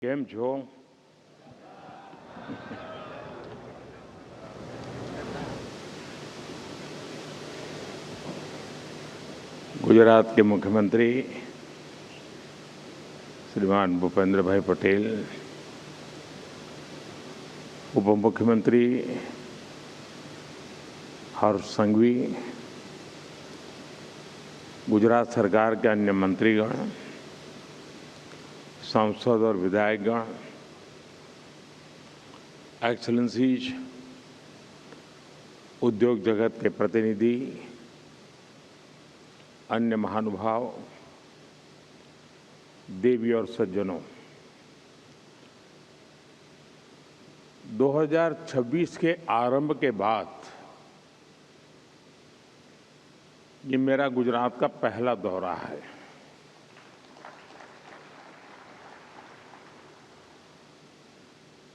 કેમ છો? गुजरात के मुख्यमंत्री श्रीमान भूपेंद्र भाई पटेल, उप मुख्यमंत्री हर्ष संघवी, गुजरात सरकार के अन्य मंत्रीगण, सांसद और विधायकगण, एक्सेलेंसीज, उद्योग जगत के प्रतिनिधि, अन्य महानुभाव, देवी और सज्जनों, 2026 के आरंभ के बाद ये मेरा गुजरात का पहला दौरा है।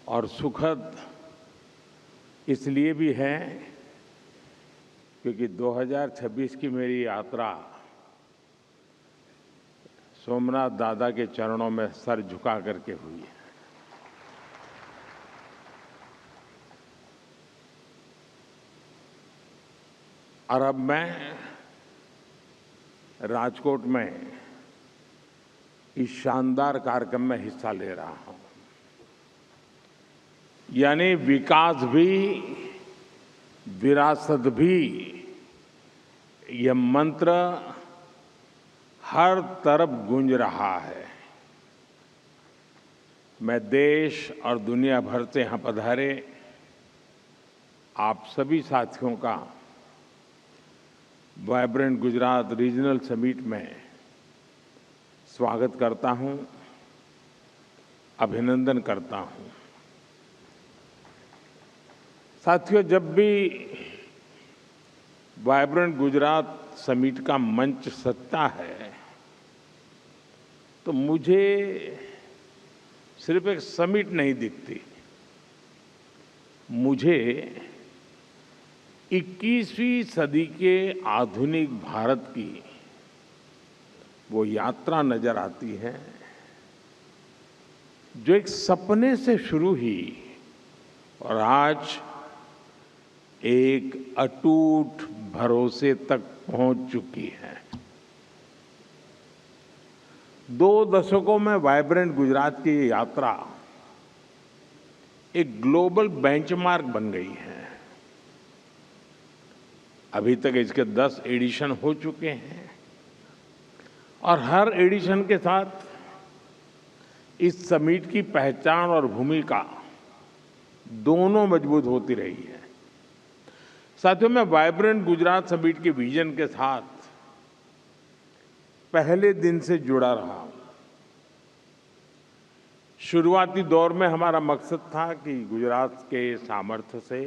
और सुखद इसलिए भी है क्योंकि 2026 की मेरी यात्रा सोमनाथ दादा के चरणों में सर झुका करके हुई है। और अब मैं राजकोट में इस शानदार कार्यक्रम में हिस्सा ले रहा हूं। यानी विकास भी, विरासत भी, यह मंत्र हर तरफ गूंज रहा है। मैं देश और दुनिया भर से यहां पधारे आप सभी साथियों का वाइब्रेंट गुजरात रीजनल समिट में स्वागत करता हूं, अभिनंदन करता हूं। साथियों, जब भी वाइब्रेंट गुजरात समिट का मंच सजता है तो मुझे सिर्फ एक समिट नहीं दिखती, मुझे 21वीं सदी के आधुनिक भारत की वो यात्रा नजर आती है जो एक सपने से शुरू हुई और आज एक अटूट भरोसे तक पहुंच चुकी है। 2 दशकों में वाइब्रेंट गुजरात की ये यात्रा एक ग्लोबल बेंचमार्क बन गई है। अभी तक इसके 10 एडिशन हो चुके हैं और हर एडिशन के साथ इस समिट की पहचान और भूमिका दोनों मजबूत होती रही है। साथियों, मैं वाइब्रेंट गुजरात समिट के विजन के साथ पहले दिन से जुड़ा रहा हूं। शुरुआती दौर में हमारा मकसद था कि गुजरात के सामर्थ्य से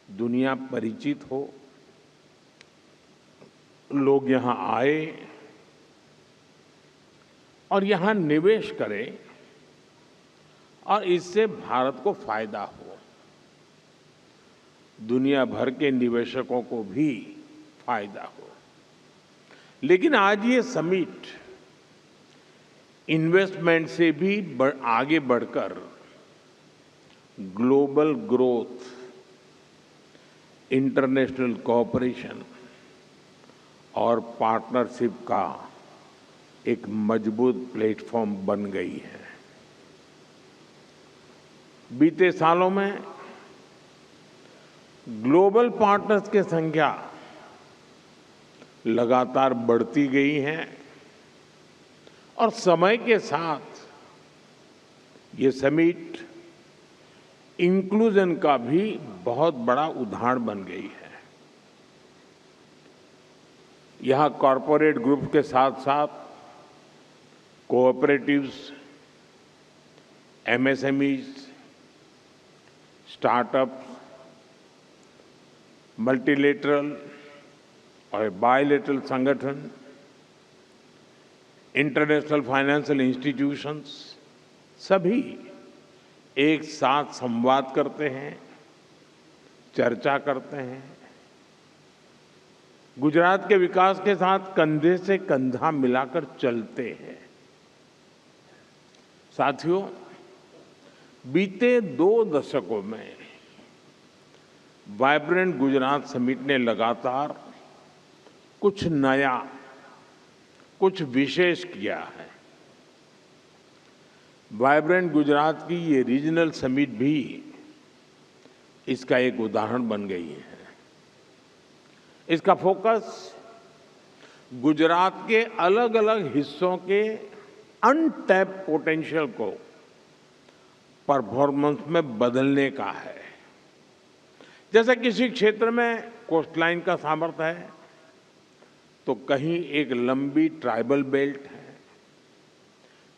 दुनिया परिचित हो, लोग यहां आए और यहां निवेश करें और इससे भारत को फायदा हो, दुनिया भर के निवेशकों को भी फायदा हो। लेकिन आज ये समिट इन्वेस्टमेंट से भी आगे बढ़कर ग्लोबल ग्रोथ, इंटरनेशनल कोऑपरेशन और पार्टनरशिप का एक मजबूत प्लेटफॉर्म बन गई है। बीते सालों में ग्लोबल पार्टनर्स की संख्या लगातार बढ़ती गई है और समय के साथ ये समिट इंक्लूजन का भी बहुत बड़ा उदाहरण बन गई है। यहां कॉरपोरेट ग्रुप के साथ साथ कोऑपरेटिव्स, एमएसएमईज, स्टार्टअप्स, मल्टीलेटरल और बायलेटरल संगठन, इंटरनेशनल फाइनेंशियल इंस्टीट्यूशंस सभी एक साथ संवाद करते हैं, चर्चा करते हैं। गुजरात के विकास के साथ कंधे से कंधा मिलाकर चलते हैं। साथियों, बीते 2 दशकों में वाइब्रेंट गुजरात समिट ने लगातार कुछ नया, कुछ विशेष किया है। वाइब्रेंट गुजरात की ये रीजनल समिट भी इसका एक उदाहरण बन गई है। इसका फोकस गुजरात के अलग अलग हिस्सों के अनटैप पोटेंशियल को परफॉर्मेंस में बदलने का है। जैसे किसी क्षेत्र में कोस्टलाइन का सामर्थ्य है, तो कहीं एक लंबी ट्राइबल बेल्ट है,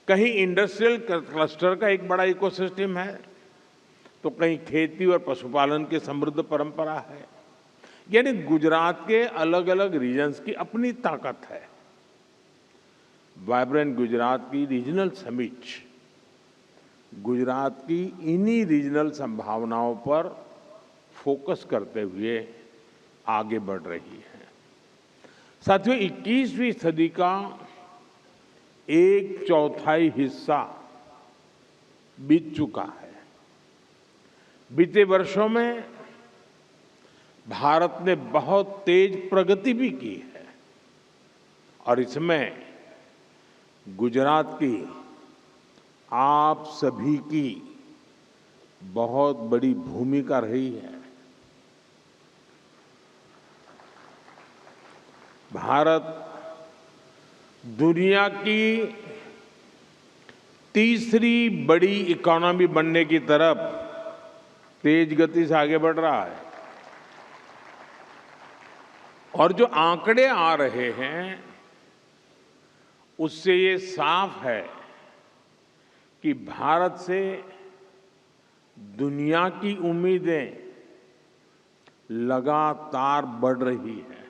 कहीं इंडस्ट्रियल क्लस्टर का एक बड़ा इकोसिस्टम है, तो कहीं खेती और पशुपालन की समृद्ध परंपरा है। यानी गुजरात के अलग अलग रीजन्स की अपनी ताकत है। वाइब्रेंट गुजरात की रीजनल समिट गुजरात की इन्हीं रीजनल संभावनाओं पर फोकस करते हुए आगे बढ़ रही है। साथियों, 21वीं सदी का 1/4 हिस्सा बीत चुका है। बीते वर्षों में भारत ने बहुत तेज प्रगति भी की है और इसमें गुजरात की आप सभी की बहुत बड़ी भूमिका रही है। भारत दुनिया की तीसरी बड़ी इकोनॉमी बनने की तरफ तेज गति से आगे बढ़ रहा है और जो आंकड़े आ रहे हैं उससे ये साफ है कि भारत से दुनिया की उम्मीदें लगातार बढ़ रही हैं।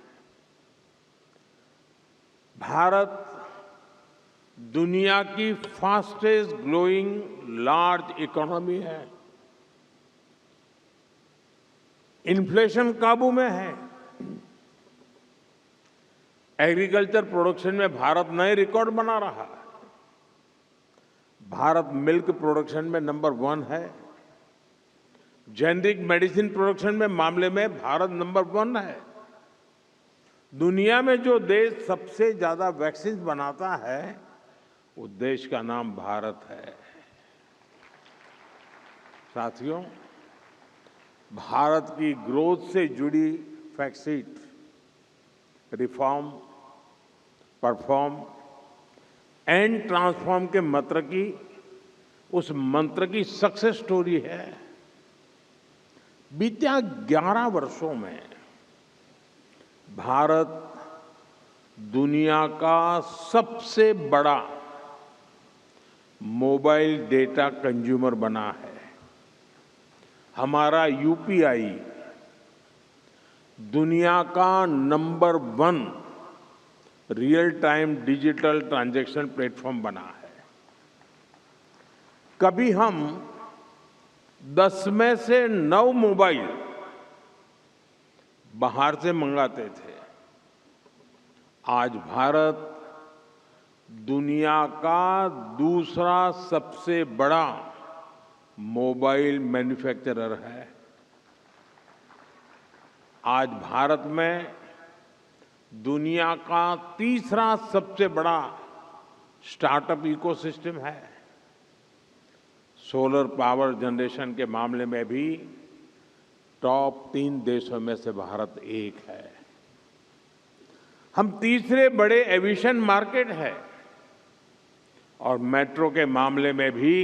भारत दुनिया की फास्टेस्ट ग्रोइंग लार्ज इकोनॉमी है। इन्फ्लेशन काबू में है। एग्रीकल्चर प्रोडक्शन में भारत नए रिकॉर्ड बना रहा है। भारत मिल्क प्रोडक्शन में नंबर 1 है। जेनरिक मेडिसिन प्रोडक्शन में मामले में भारत नंबर 1 है। दुनिया में जो देश सबसे ज्यादा वैक्सीन बनाता है उस देश का नाम भारत है। साथियों, भारत की ग्रोथ से जुड़ी fact reform, perform and transform के उस मंत्र की सक्सेस स्टोरी है। बीते 11 वर्षों में भारत दुनिया का सबसे बड़ा मोबाइल डेटा कंज्यूमर बना है। हमारा यूपीआई दुनिया का number 1 real time digital transaction platform बना है। कभी हम 10 में से 9 मोबाइल बाहर से मंगाते थे। आज भारत दुनिया का दूसरा सबसे बड़ा मोबाइल मैन्युफैक्चरर है। आज भारत में दुनिया का तीसरा सबसे बड़ा स्टार्टअप इकोसिस्टम है। सोलर पावर जनरेशन के मामले में भी टॉप 3 देशों में से भारत एक है। हम तीसरे बड़े एविएशन मार्केट है और मेट्रो के मामले में भी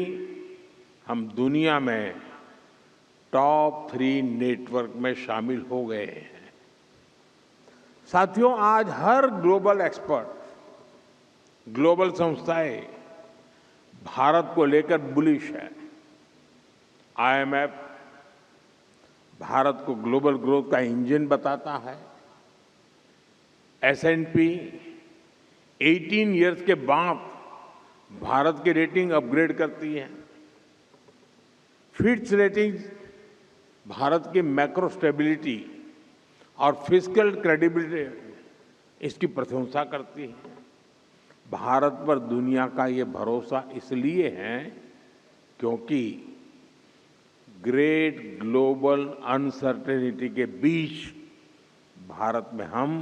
हम दुनिया में टॉप 3 नेटवर्क में शामिल हो गए हैं। साथियों, आज हर ग्लोबल एक्सपर्ट, ग्लोबल संस्थाएं भारत को लेकर बुलिश है। आईएमएफ भारत को ग्लोबल ग्रोथ का इंजन बताता है। एसएनपी 18 इयर्स के बाद भारत की रेटिंग अपग्रेड करती है। फिच रेटिंग भारत की मैक्रो स्टेबिलिटी और फिस्कल क्रेडिबिलिटी इसकी प्रशंसा करती है। भारत पर दुनिया का ये भरोसा इसलिए है क्योंकि ग्रेट ग्लोबल अनसर्टेनिटी के बीच भारत में हम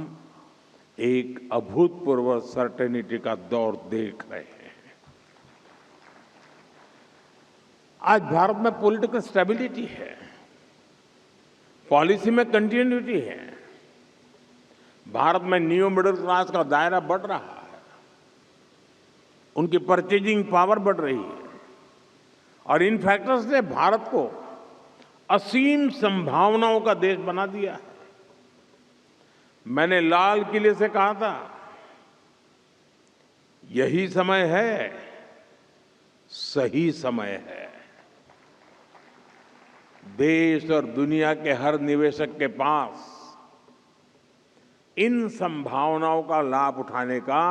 एक अभूतपूर्व सर्टेनिटी का दौर देख रहे हैं। आज भारत में पॉलिटिकल स्टेबिलिटी है, पॉलिसी में कंटिन्यूटी है, भारत में न्यू मिडिल क्लास का दायरा बढ़ रहा है, उनकी परचेजिंग पावर बढ़ रही है और इन फैक्टर्स ने भारत को असीम संभावनाओं का देश बना दिया है। मैंने लाल किले से कहा था, यही समय है, सही समय है। देश और दुनिया के हर निवेशक के पास इन संभावनाओं का लाभ उठाने का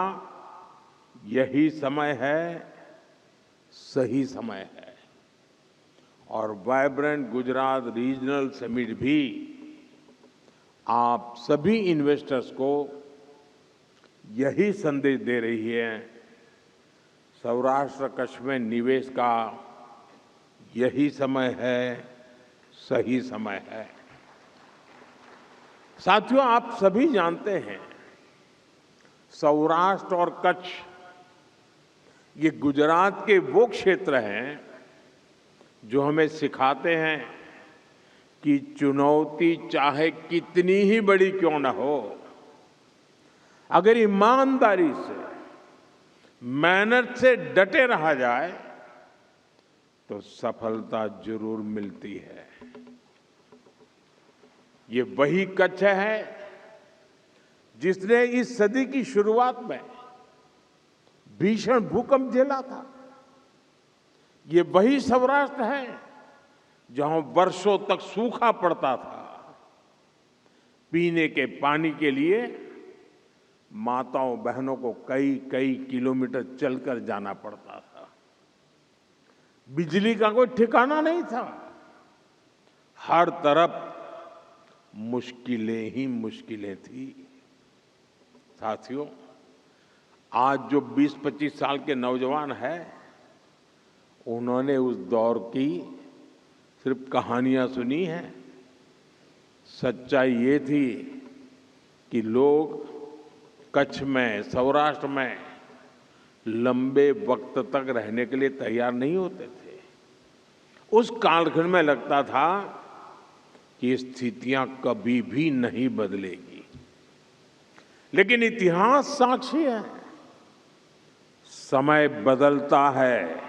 यही समय है, सही समय है। और वाइब्रेंट गुजरात रीजनल समिट भी आप सभी इन्वेस्टर्स को यही संदेश दे रही है। सौराष्ट्र कच्छ में निवेश का यही समय है, सही समय है। साथियों, आप सभी जानते हैं, सौराष्ट्र और कच्छ ये गुजरात के वो क्षेत्र हैं जो हमें सिखाते हैं कि चुनौती चाहे कितनी ही बड़ी क्यों न हो, अगर ईमानदारी से, मेहनत से डटे रहा जाए तो सफलता जरूर मिलती है। ये वही कच्छ है जिसने इस सदी की शुरुआत में भीषण भूकंप झेला था। ये वही सौराष्ट्र है जहां वर्षों तक सूखा पड़ता था। पीने के पानी के लिए माताओं बहनों को कई कई किलोमीटर चलकर जाना पड़ता था। बिजली का कोई ठिकाना नहीं था। हर तरफ मुश्किलें ही मुश्किलें थी। साथियों, आज जो 20-25 साल के नौजवान हैं, उन्होंने उस दौर की सिर्फ कहानियां सुनी हैं। सच्चाई ये थी कि लोग कच्छ में, सौराष्ट्र में लंबे वक्त तक रहने के लिए तैयार नहीं होते थे। उस कालखंड में लगता था कि स्थितियां कभी भी नहीं बदलेगी, लेकिन इतिहास साक्षी है, समय बदलता है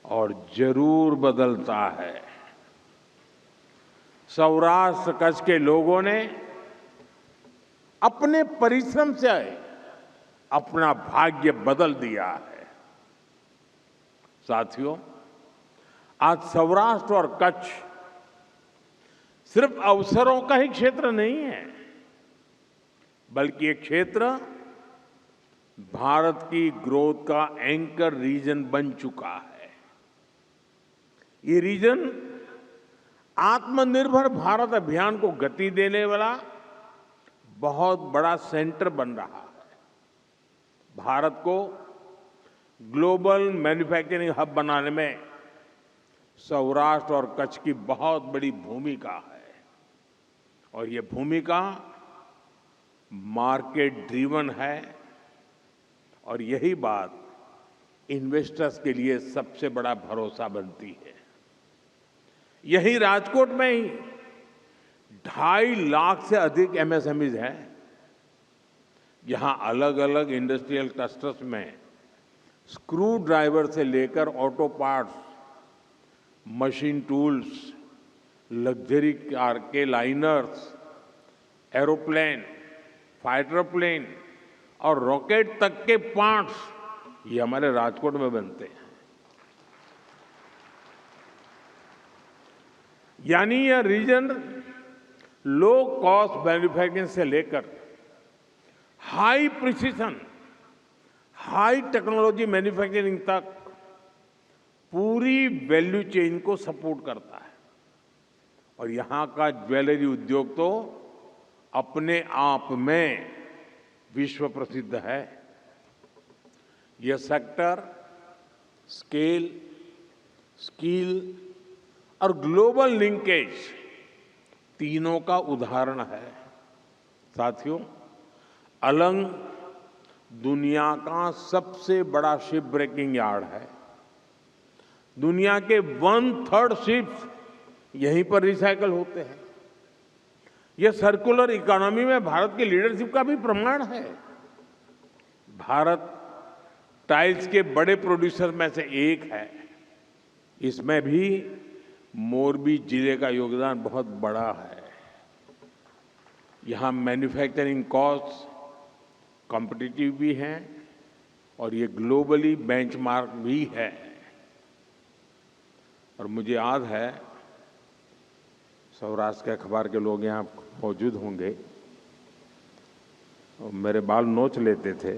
और जरूर बदलता है। सौराष्ट्र कच्छ के लोगों ने अपने परिश्रम से अपना भाग्य बदल दिया है। साथियों, आज सौराष्ट्र और कच्छ सिर्फ अवसरों का ही क्षेत्र नहीं है, बल्कि एक क्षेत्र भारत की ग्रोथ का एंकर रीजन बन चुका है। ये रीजन आत्मनिर्भर भारत अभियान को गति देने वाला बहुत बड़ा सेंटर बन रहा है। भारत को ग्लोबल मैन्युफैक्चरिंग हब बनाने में सौराष्ट्र और कच्छ की बहुत बड़ी भूमिका है और ये भूमिका मार्केट ड्रिवन है और यही बात इन्वेस्टर्स के लिए सबसे बड़ा भरोसा बनती है। यही राजकोट में ही 2.5 लाख से अधिक एमएसएमईज हैं। यहां अलग अलग इंडस्ट्रियल क्लस्टर्स में स्क्रू ड्राइवर से लेकर auto parts, machine tools, luxury car के लाइनर्स, एरोप्लेन, फाइटर प्लेन और रॉकेट तक के पार्ट्स ये हमारे राजकोट में बनते हैं। यानी यह रीजन लो कॉस्ट मैन्युफैक्चरिंग से लेकर high precision, high technology manufacturing तक पूरी वैल्यू चेन को सपोर्ट करता है। और यहां का ज्वेलरी उद्योग तो अपने आप में विश्व प्रसिद्ध है। यह सेक्टर स्केल, स्किल और ग्लोबल लिंकेज तीनों का उदाहरण है। साथियों, अलंग दुनिया का सबसे बड़ा शिप ब्रेकिंग यार्ड है। दुनिया के 1/3 शिप्स यहीं पर रिसाइकल होते हैं। यह सर्कुलर इकोनॉमी में भारत की लीडरशिप का भी प्रमाण है। भारत टाइल्स के बड़े प्रोड्यूसर में से एक है। इसमें भी मोरबी जिले का योगदान बहुत बड़ा है। यहाँ मैन्युफैक्चरिंग कॉस्ट कॉम्पिटिटिव भी हैं और ये ग्लोबली बेंचमार्क भी है। और मुझे याद है, सौराष्ट्र के अखबार के लोग यहाँ मौजूद होंगे और मेरे बाल नोच लेते थे।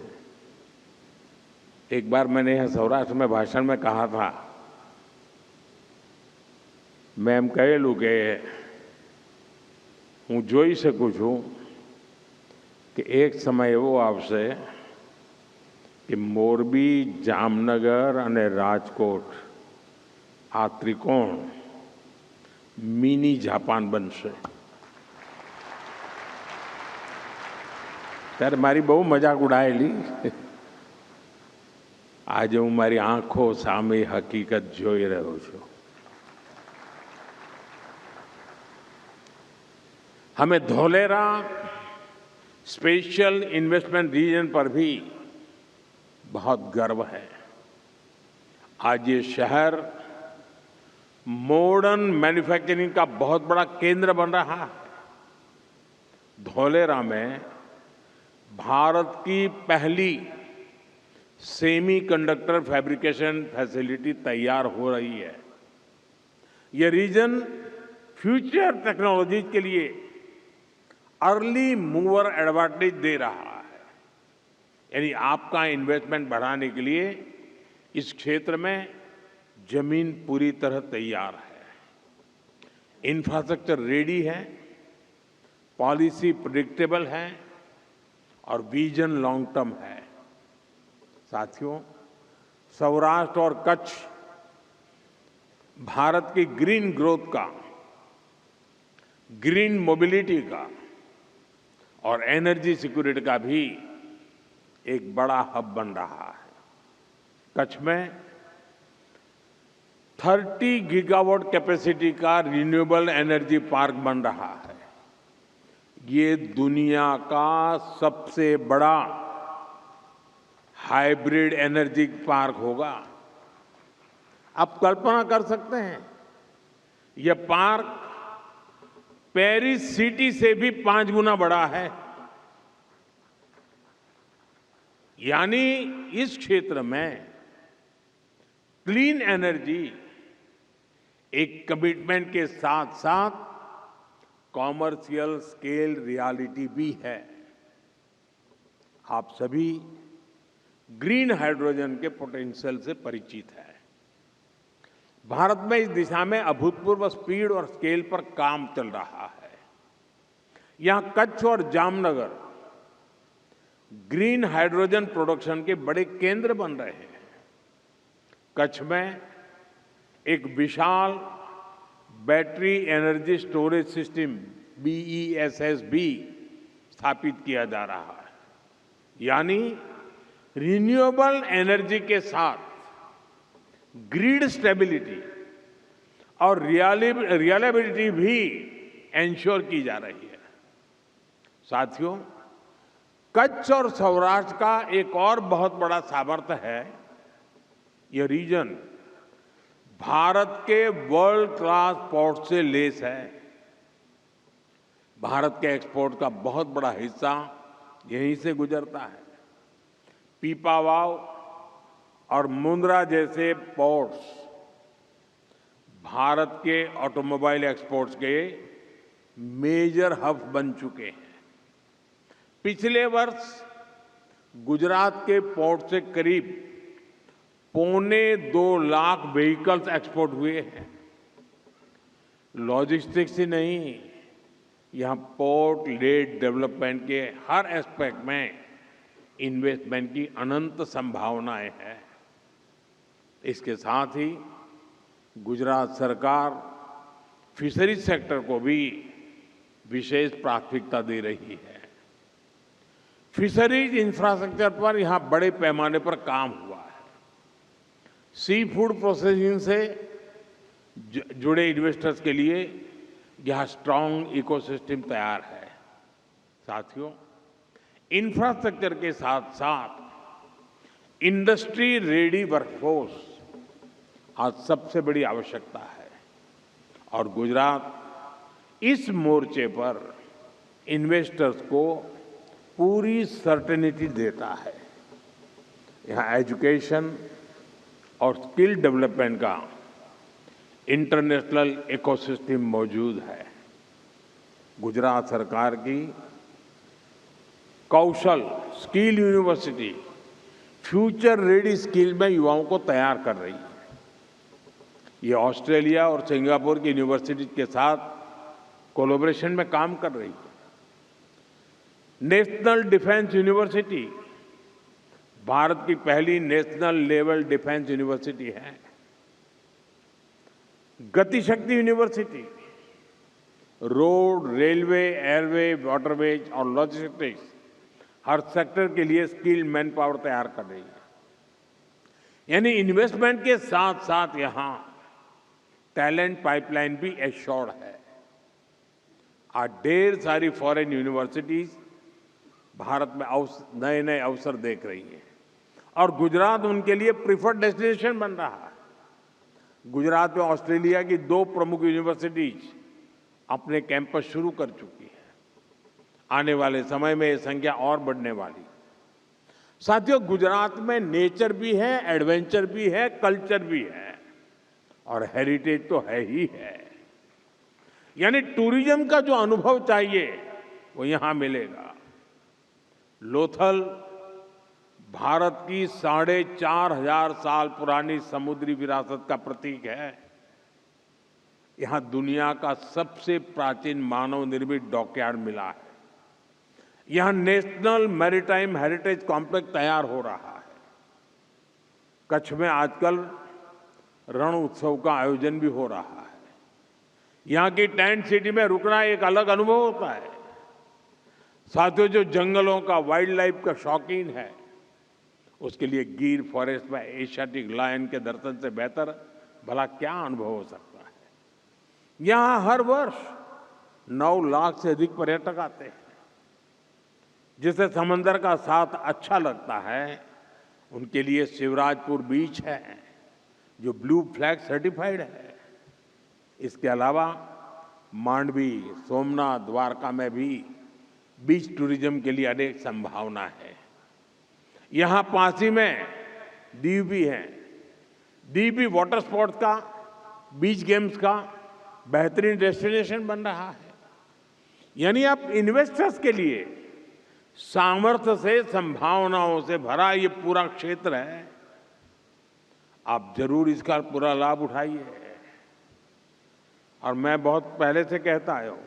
एक बार मैंने यहाँ सौराष्ट्र में भाषण में कहा था, मैं એમ કહેલું કે હું જોઈ શકું છું કે એક સમય એવો આવશે કે મોરબી, જામનગર અને રાજકોટ આ ત્રિકોણ મિની જાપાન બનશે। ત્યારે મારી બહુ મજાક ઉડાયેલી। આજે હું મારી આંખો સામે હકીકત જોઈ રહ્યો છું। हमें धोलेरा स्पेशल इन्वेस्टमेंट रीजन पर भी बहुत गर्व है। आज ये शहर मॉडर्न मैन्युफैक्चरिंग का बहुत बड़ा केंद्र बन रहा है। धोलेरा में भारत की पहली सेमीकंडक्टर फैब्रिकेशन फैसिलिटी तैयार हो रही है। ये रीजन फ्यूचर टेक्नोलॉजीज के लिए अर्ली मूवर एडवांटेज दे रहा है। यानी आपका इन्वेस्टमेंट बढ़ाने के लिए इस क्षेत्र में जमीन पूरी तरह तैयार है। इंफ्रास्ट्रक्चर रेडी है, पॉलिसी प्रेडिक्टेबल है और विजन लॉन्ग टर्म है। साथियों, सौराष्ट्र और कच्छ भारत की ग्रीन ग्रोथ का, ग्रीन मोबिलिटी का और एनर्जी सिक्योरिटी का भी एक बड़ा हब बन रहा है। कच्छ में 30 गीगावाट कैपेसिटी का रिन्यूएबल एनर्जी पार्क बन रहा है। ये दुनिया का सबसे बड़ा हाइब्रिड एनर्जी पार्क होगा। आप कल्पना कर सकते हैं, यह पार्क पेरिस सिटी से भी 5 गुना बड़ा है। यानी इस क्षेत्र में क्लीन एनर्जी एक कमिटमेंट के साथ साथ कॉमर्शियल स्केल रियलिटी भी है। आप सभी ग्रीन हाइड्रोजन के पोटेंशियल से परिचित हैं। भारत में इस दिशा में अभूतपूर्व स्पीड और स्केल पर काम चल रहा है। यहां कच्छ और जामनगर ग्रीन हाइड्रोजन प्रोडक्शन के बड़े केंद्र बन रहे हैं। कच्छ में एक विशाल battery energy storage system BESS भी स्थापित किया जा रहा है। यानी रिन्यूएबल एनर्जी के साथ ग्रिड स्टेबिलिटी और रिलायबिलिटी भी एंश्योर की जा रही है। साथियों, कच्छ और सौराष्ट्र का एक और बहुत बड़ा सामर्थ्य है, यह रीजन भारत के वर्ल्ड क्लास पोर्ट से लेस है। भारत के एक्सपोर्ट का बहुत बड़ा हिस्सा यहीं से गुजरता है। पीपावाव और मुंद्रा जैसे पोर्ट्स भारत के ऑटोमोबाइल एक्सपोर्ट्स के मेजर हब बन चुके हैं। पिछले वर्ष गुजरात के पोर्ट से करीब 2.25 लाख व्हीकल्स एक्सपोर्ट हुए हैं। लॉजिस्टिक्स ही नहीं, यहाँ पोर्ट लेड डेवलपमेंट के हर एस्पेक्ट में इन्वेस्टमेंट की अनंत संभावनाएं हैं। इसके साथ ही गुजरात सरकार फिशरीज सेक्टर को भी विशेष प्राथमिकता दे रही है। फिशरीज इंफ्रास्ट्रक्चर पर यहां बड़े पैमाने पर काम हुआ है। सी फूड प्रोसेसिंग से जुड़े इन्वेस्टर्स के लिए यह स्ट्रांग इकोसिस्टम तैयार है। साथियों, इंफ्रास्ट्रक्चर के साथ साथ इंडस्ट्री रेडी वर्कफोर्स आज सबसे बड़ी आवश्यकता है और गुजरात इस मोर्चे पर इन्वेस्टर्स को पूरी सर्टेनिटी देता है। यहाँ एजुकेशन और स्किल डेवलपमेंट का इंटरनेशनल इकोसिस्टम मौजूद है। गुजरात सरकार की Kaushal skill university future ready skill में युवाओं को तैयार कर रही है। ये ऑस्ट्रेलिया और सिंगापुर की यूनिवर्सिटी के साथ कोलैबोरेशन में काम कर रही है। नेशनल डिफेंस यूनिवर्सिटी भारत की पहली नेशनल लेवल डिफेंस यूनिवर्सिटी है। Gatishakti university road, railway, airway, waterways और लॉजिस्टिक्स हर सेक्टर के लिए स्किल मैन पावर तैयार कर रही है। यानी इन्वेस्टमेंट के साथ साथ यहां टैलेंट पाइपलाइन भी एश्योर्ड है। आज ढेर सारी फॉरेन यूनिवर्सिटीज भारत में नए नए अवसर देख रही है और गुजरात उनके लिए प्रिफर्ड डेस्टिनेशन बन रहा है। गुजरात में ऑस्ट्रेलिया की 2 प्रमुख यूनिवर्सिटीज अपने कैंपस शुरू कर चुकी है। आने वाले समय में ये संख्या और बढ़ने वाली। साथियों, गुजरात में नेचर भी है, एडवेंचर भी है, कल्चर भी है और हेरिटेज तो है ही है। यानी टूरिज्म का जो अनुभव चाहिए वो यहां मिलेगा। लोथल भारत की 4,500 साल पुरानी समुद्री विरासत का प्रतीक है। यहां दुनिया का सबसे प्राचीन मानव निर्मित डॉकयार्ड मिला है। यहां नेशनल मैरीटाइम हेरिटेज कॉम्प्लेक्स तैयार हो रहा है। कच्छ में आजकल रण उत्सव का आयोजन भी हो रहा है। यहां की टेंट सिटी में रुकना एक अलग अनुभव होता है। साथियों, जो जंगलों का, वाइल्ड लाइफ का शौकीन है उसके लिए गिर फॉरेस्ट में एशियाटिक लायन के दर्शन से बेहतर भला क्या अनुभव हो सकता है। यहां हर वर्ष 9 लाख से अधिक पर्यटक आते हैं। जिसे समंदर का साथ अच्छा लगता है उनके लिए शिवराजपुर बीच है जो ब्लू फ्लैग सर्टिफाइड है। इसके अलावा मांडवी, सोमनाथ, द्वारका में भी बीच टूरिज्म के लिए अनेक संभावना है। यहां पासी में दीव भी है। दीव भी वाटर स्पोर्ट्स का, बीच गेम्स का बेहतरीन डेस्टिनेशन बन रहा है। यानी आप इन्वेस्टर्स के लिए सामर्थ्य से, संभावनाओं से भरा ये पूरा क्षेत्र है। आप जरूर इसका पूरा लाभ उठाइए। और मैं बहुत पहले से कहता आया हूं,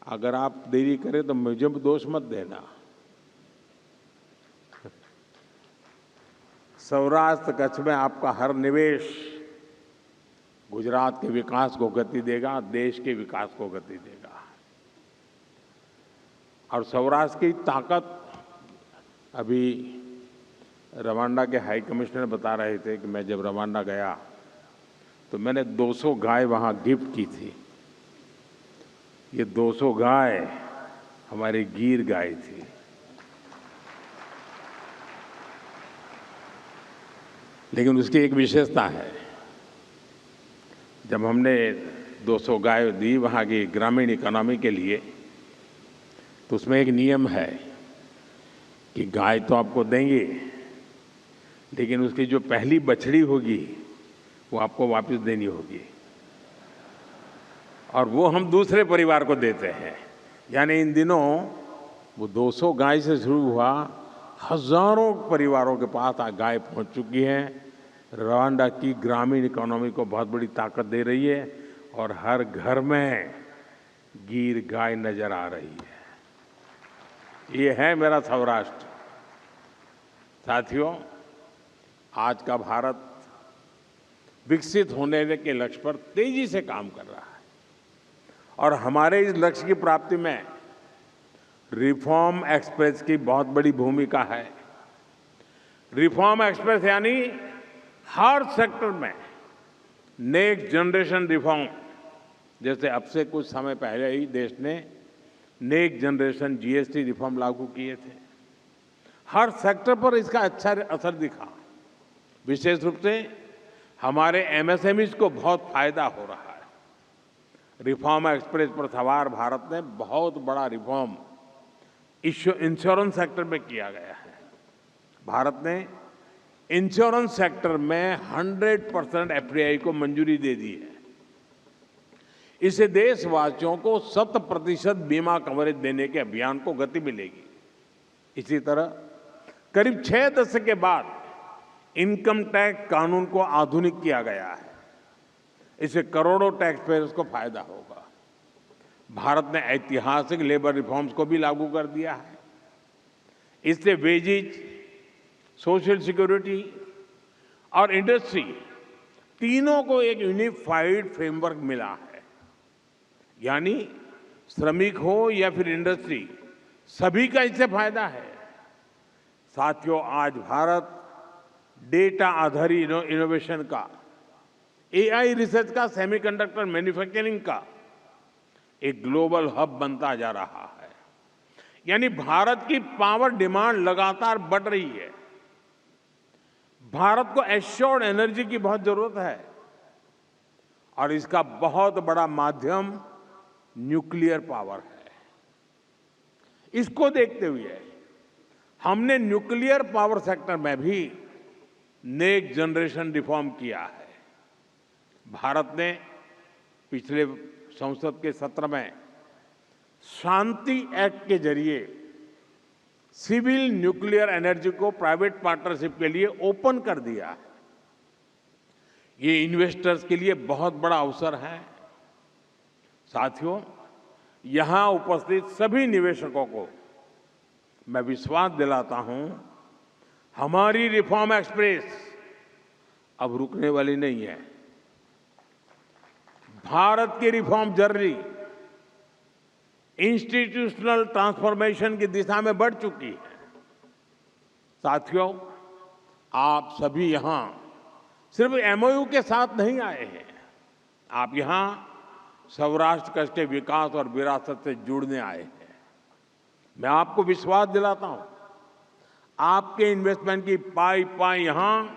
अगर आप देरी करें तो मुझे दोष मत देना। सौराष्ट्र कच्छ में आपका हर निवेश गुजरात के विकास को गति देगा, देश के विकास को गति देगा। और सौराष्ट्र की ताकत, अभी रवांडा के हाई कमिश्नर बता रहे थे कि मैं जब रवांडा गया तो मैंने 200 गाय वहाँ गिफ्ट की थी। ये 200 गाय हमारी गिर गाय थी। लेकिन उसकी एक विशेषता है, जब हमने 200 गाय दी वहाँ की ग्रामीण इकोनॉमी के लिए, तो उसमें एक नियम है कि गाय तो आपको देंगे, लेकिन उसकी जो पहली बछड़ी होगी वो आपको वापस देनी होगी और वो हम दूसरे परिवार को देते हैं। यानी इन दिनों वो 200 गाय से शुरू हुआ, हजारों परिवारों के पास गाय पहुंच चुकी है। रवांडा की ग्रामीण इकोनॉमी को बहुत बड़ी ताकत दे रही है और हर घर में गिर गाय नजर आ रही है। ये है मेरा सौराष्ट्र। साथियों, आज का भारत विकसित होने के लक्ष्य पर तेजी से काम कर रहा है और हमारे इस लक्ष्य की प्राप्ति में रिफॉर्म एक्सप्रेस की बहुत बड़ी भूमिका है। रिफॉर्म एक्सप्रेस यानी हर सेक्टर में नेक्स्ट जनरेशन रिफॉर्म। जैसे अब से कुछ समय पहले ही देश ने नेक्स्ट जनरेशन जीएसटी रिफॉर्म लागू किए थे। हर सेक्टर पर इसका अच्छा असर दिखा। विशेष रूप से हमारे एमएसएमईज को बहुत फायदा हो रहा है। रिफॉर्म एक्सप्रेस पर सवार भारत ने बहुत बड़ा रिफॉर्म इंश्योरेंस सेक्टर में किया गया है। भारत ने इंश्योरेंस सेक्टर में 100% एफडीआई को मंजूरी दे दी है। इससे देशवासियों को 100% बीमा कवरेज देने के अभियान को गति मिलेगी। इसी तरह करीब 6 दशक के बाद इनकम टैक्स कानून को आधुनिक किया गया है। इससे करोड़ों टैक्स पेयर्स को फायदा होगा। भारत ने ऐतिहासिक लेबर रिफॉर्म्स को भी लागू कर दिया है। इससे वेजेज, सोशल सिक्योरिटी और इंडस्ट्री तीनों को एक यूनिफाइड फ्रेमवर्क मिला है। यानी श्रमिक हो या फिर इंडस्ट्री, सभी का इससे फायदा है। साथियों, आज भारत डेटा आधारित इनोवेशन का, एआई रिसर्च का, सेमीकंडक्टर मैन्युफैक्चरिंग का एक ग्लोबल हब बनता जा रहा है। यानी भारत की पावर डिमांड लगातार बढ़ रही है। भारत को एश्योर्ड एनर्जी की बहुत जरूरत है और इसका बहुत बड़ा माध्यम न्यूक्लियर पावर है। इसको देखते हुए हमने न्यूक्लियर पावर सेक्टर में भी नेक्स्ट जनरेशन रिफॉर्म किया है। भारत ने पिछले संसद के सत्र में शांति एक्ट के जरिए सिविल न्यूक्लियर एनर्जी को प्राइवेट पार्टनरशिप के लिए ओपन कर दिया है। ये इन्वेस्टर्स के लिए बहुत बड़ा अवसर है। साथियों, यहां उपस्थित सभी निवेशकों को मैं विश्वास दिलाता हूं, हमारी रिफॉर्म एक्सप्रेस अब रुकने वाली नहीं है। भारत की रिफॉर्म जर्नी इंस्टीट्यूशनल ट्रांसफॉर्मेशन की दिशा में बढ़ चुकी है। साथियों, आप सभी यहां सिर्फ एमओयू के साथ नहीं आए हैं। आप यहां सौराष्ट्र कच्छ के विकास और विरासत से जुड़ने आए हैं। मैं आपको विश्वास दिलाता हूं, आपके इन्वेस्टमेंट की पाई पाई यहां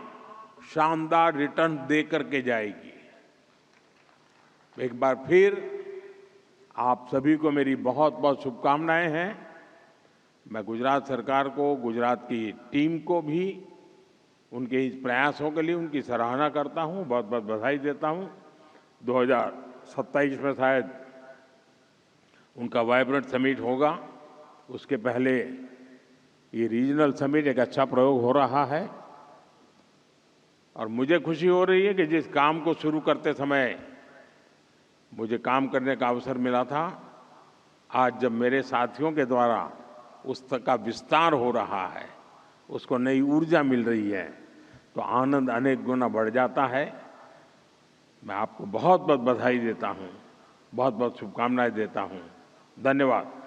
शानदार रिटर्न दे करके जाएगी। एक बार फिर आप सभी को मेरी बहुत बहुत शुभकामनाएं हैं। मैं गुजरात सरकार को, गुजरात की टीम को भी उनके इस प्रयासों के लिए उनकी सराहना करता हूं, बहुत बहुत बधाई देता हूं। 2027 में शायद उनका वाइब्रेंट समिट होगा। उसके पहले ये रीजनल समिट एक अच्छा प्रयोग हो रहा है और मुझे खुशी हो रही है कि जिस काम को शुरू करते समय मुझे काम करने का अवसर मिला था, आज जब मेरे साथियों के द्वारा उसका विस्तार हो रहा है, उसको नई ऊर्जा मिल रही है, तो आनंद अनेक गुना बढ़ जाता है। मैं आपको बहुत बहुत बधाई देता हूं, बहुत बहुत शुभकामनाएं देता हूं। धन्यवाद।